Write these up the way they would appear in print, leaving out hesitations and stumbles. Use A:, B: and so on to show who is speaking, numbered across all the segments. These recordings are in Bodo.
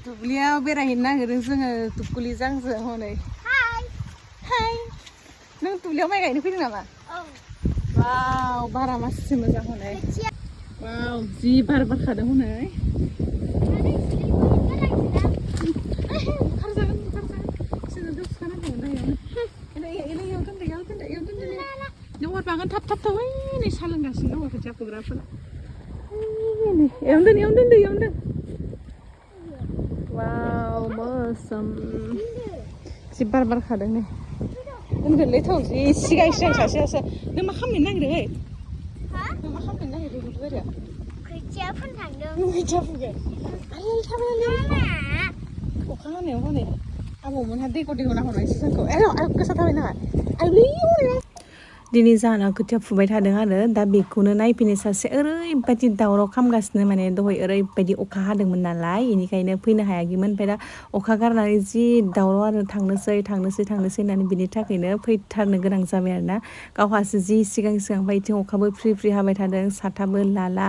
A: दुब्लियाव बेरायहैनो नागिरदों जोङो दुब्लिजों जों हनै हाय नों दुब्लियाव माइ गायनो फैदों नामा? वाव बारा मासि मोजां हनै वाव जि बार बारखादों हनै ओंखारजागोन जोङो दसेखानांगौमोन दायो नों हरबागोन थाब थाब थाब नै सा लोंगासिनो दङ खोथिया फुग्राफोरा एवनो दोन वाव मोसोम जि बार बारखादों नै दोनगोनलै थौ जि सिगां सासेयासो नों मा खालामनो नागिरदों नों मा खालामनो नागिरदों दुब्लिबारियाव
B: खोथिया फोनो थांदों
A: खोथिया फुगोन आरो थाबायनानै अखा हानायाव हनै आबौमोनहा दैखौ नाहरनायसो जोंखौ गोसा थाबाय नाङा आयलै दिनै जाहानाव खोथिया फुबाय थादों आरो दा बेखौनो नायफैनो सासे ओरैबायदि दावराव खालामगासिनो माने दहाय ओरैबायदि अखा हादोंमोन नालाय बेनिखायनो फैनो हायाखैमोन ओमफ्राय दा अखा गारनानै जि दावराव आरो थांनोसै होननानै बिनि थाखायनो फैथारनो गोनां जाबाय आरो ना गावहासो जि सिगां बिथिं अखाबो फ्रि फ्रि हाबाय थादों साथाबो लाला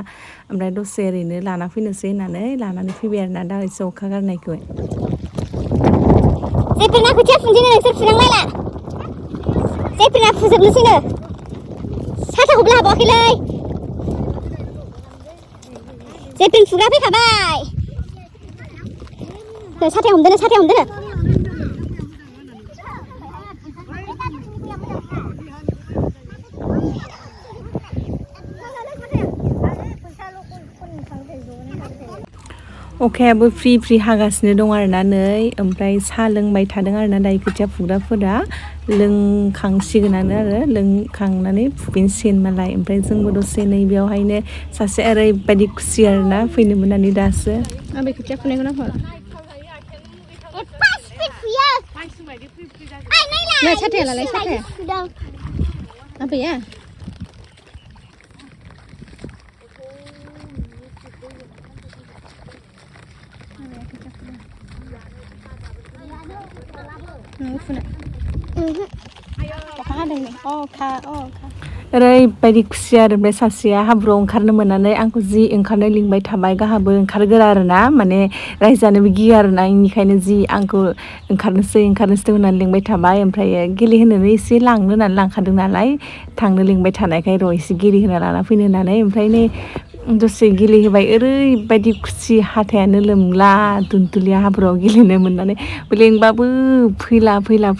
A: ओमफ्राय दसे ओरैनो लाना फैनोसै होननानै लानानै फैबाय आरो ना दा एसे अखा गारनायखौ
B: जेफोरना खोथिया फुनोसैनो नोंसोर फुनांलायला जेफोरना फुजोबनोसैनो साथाखौबो लाबावाखैलै जेफोर फुग्रा फैखाबाय साथाया हमदोनो
A: अखायाबो फ्रि फ्रि हागासिनो दं आरोना नै ओमफ्राय साहा लोंबाय थादों आरोना दायो खोथिया फुग्राफोरा लोंखांसिगोनानो आरो लोंखांनानै फुफिनसिगोन मालाय ओमफ्राय जोंबो दसे नै बेयावहायनो सासे ओरैबायदि खुसि आरोना फैनो मोननानै दासो बे खोथिया फुनायखौ नाहर साथाया लालाय साथाया आबैया ओरैबायदि खुसि आरो ओमफ्राय सासेया हाब्रुआव ओंखारनो मोननानै आंखौ जि ओंखारनो लिंबाय थाबाय गाहाबो ओंखारगोरा आरोना माने रायजानोबो गियो आरोना बेनिखायनो जि आंखौ ओंखारनोसै होननानै लिंबाय थाबाय ओमफ्राय गेलेहोनोनो एसे लांनो होननानै लांखादों नालाय थांनो लिंबाय थानायखाय र' एसे गेलेहोना लाना फैनो होननानै ओमफ्राय नै दसे गेलेहोबाय ओरैबायदि खुसि हाथायानो लोमला दुनथुलिया हाब्रुआव गेलेनो मोननानै लेंबाबो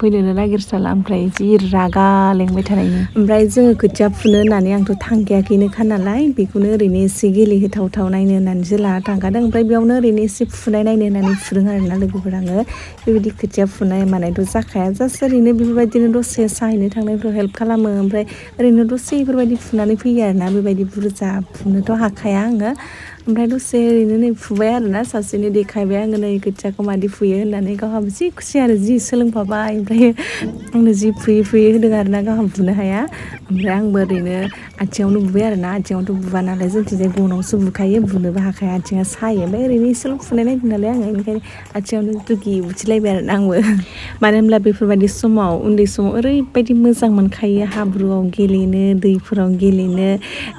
A: फैनोनो नागिरसाला ओमफ्राय जि रागा लेंबाय थानायनि ओमफ्राय जोङो खोथिया फुनो होननानै आंथ' थांखायाखैनोखा नालाय बेखौनो ओरैनो एसे गेलेहोथावथाव नायनो होननानैसो लाना थांखादों ओमफ्राय बेयावनो ओरैनो एसे फुनाय नायनो होननानै फुदों आरोना लोगोफोर आङो बेबायदि खोथिया फुनाय मानायथ' जाखाया जास्ट ओरैनो बेफोरबायदिनो दसे साहैनो थांनायफ्राव हेल्प खालामो ओमफ्राय ओरैनो दसे बेफोरबायदि फुनानै फैयो आरोना बेबायदि बुरजा फुनोथ' हाखाया आङो ओमफ्राय दसे ओरैनो नै फुबाय आरोना सासेनो देखायबाय आङो नै खोथियाखौ मादि फुयो होननानै गावहाबो जि खुसि आरो जि सोलोंफाबाय ओमफ्राय आंनो जि फुयै होदों आरोना गावहा बुनो हाया ओमफ्राय आंबो ओरैनो आथिङावनो बुबाय आरोना आथिङावथ' बुवा नालाय जोंथिंजाय गनावसो बुखायो बुनोबो हाखाया आथिङा सायो ओमफ्राय ओरैनो एसेल' फुनाय नायदों नालाय आङो बेनिखायनो आथिङावनो दुगि बुथिलायबाय आरोना आंबो मानो होनब्ला बेफोरबायदि समाव उन्दै समाव ओरैबायदि मोजां मोनखायो हाब्रुआव गेलेनो दैफोराव गेलेनो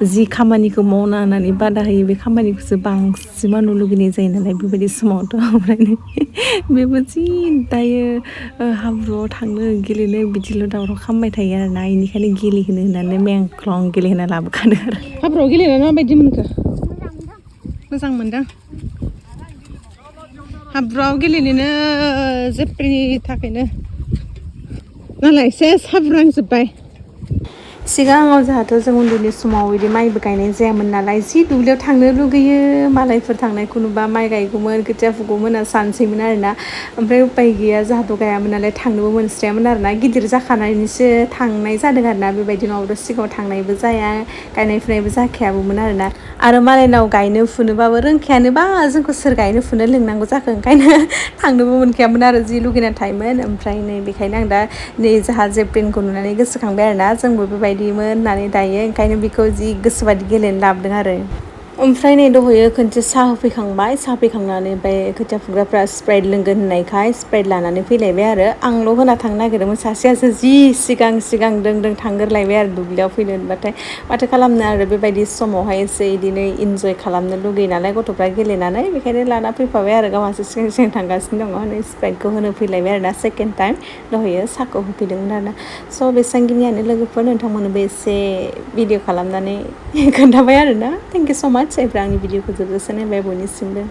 A: जि खामानिखौ मावना होननानै बादा होयो बे खामानिखौसो बांसिन मावनो लुगैनाय जायो नालाय बेबायदि समावथ' ओमफ्राय बेबो जि दायो हाब्रुआव थांनो गेलेनो बिदिल' दावराव खालामबाय थायो आरोना बेनिखायनो गेलेहोनो होननानै मेंख्लं गेलेहोना लाबोखादों आरो हाब्रुआव गेलेनानै माबायदि मोनखो मोजां मोनदों हाब्रुआव गेलेनोनो जेफ्रिनि थाखायनो नालाय सेस हाब्रुनांजोब्बाय सिगाङाव जोंहाथ' जों उन्दैनि समाव बिदि माइबो गायनाय जायामोन नालाय जि दुब्लियाव थांनो लुगैयो मालायफोर थांनायखौ नुबा माइ गायगौमोन खोथिया फुगौमोन होनना सानसैमोन आरोना ओमफ्राय उपाय गैया जोंहाथ' गायामोन नालाय थांनोबो मोनस्रायामोन आरोना गिदिर जाखानानैसो थांनाय जादों आरोना बेबायदि नङाबाथ' सिगाङाव थांनायबो जाया गायनाय फुनायबो जाखायाबोमोन आरोना आरो मालायनाव गायनो फुनोबाबो रोंखायानोबा जोंखौ सोर गायनो फुनो लिंनांगौ जाखो ओंखायनो थांनोबो मोनखायामोन आरो जि लुगैना थायोमोन ओमफ्राय नै बेखायनो आं दा नै जोंहा जेफ्रिनखौ नुनानै गोसोखांबाय आरोना जोंबो बेबायदिमोन होननानै दायो ओंखायनो बेखौ जि गोसोबादि गेलेनो लाबोदों आरो ओमफ्राय नै दहयो खनसे साहा होफैखांबाय साहा फैखांनानै ओमफ्राय खोथिया फुग्राफ्रा स्प्राइट लोंगोन होननायखाय स्प्राइट लानानै फैलायबाय आरो आंल' होना थांनो नागिरदोंमोन सासेयासो जि सिगां दों थांग्रोलायबाय आरो दुब्लियाव फैनो होनबाथाय माथो खालामनो आरो बेबायदि समावहाय एसे बिदिनो इन्जय खालामनो लुगैयो नालाय गथ'फ्रा गेलेनानै बेखायनो लाना फैफाबाय आरो गावहासो सिगां थांगासिनो दङ नै स्प्राइटखौ होनो फैलायबाय आरो ना सेकेन्ड टाइम दहयो साहाखौ होफैदोंमोन आरो ना स' बेसांखिनियानो लोगोफोर नोंथांमोननोबो एसे भिडिअ खालामनानै खोन्थाबाय आरो ना थेंक इउ स' माच जायफ्रा आंनि भिडिअखौ जोबजासे नायबाय बयनिसिमबो